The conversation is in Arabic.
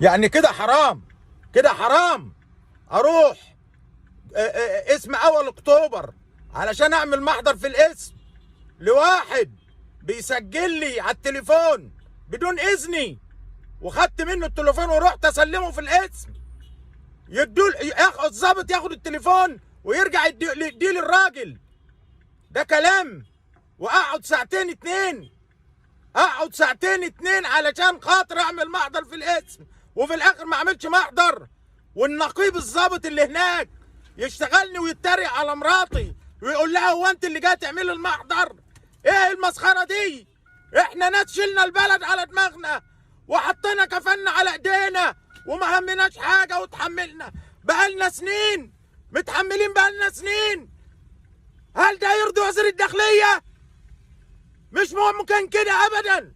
يعني كده حرام، كده حرام اروح اسم اول اكتوبر علشان اعمل محضر في الاسم لواحد بيسجل لي على التليفون بدون اذني، وخدت منه التليفون ورحت اسلمه في الاسم. الظابط ياخد التليفون ويرجع يديه للراجل. ده كلام؟ واقعد ساعتين اتنين علشان خاطر اعمل محضر في الاسم، وفي الاخر ما اعملش محضر. والنقيب الظابط اللي هناك يشتغلني ويتريق على مراتي ويقول لها هو انت اللي جاي تعملي المحضر؟ ايه المسخره دي؟ احنا ناس شلنا البلد على دماغنا وحطينا كفنا على ايدينا وما همناش حاجه وتحملنا بقالنا سنين، متحملين بقالنا سنين. هل ده يرضي وزير الداخليه؟ مش ممكن كده ابدا.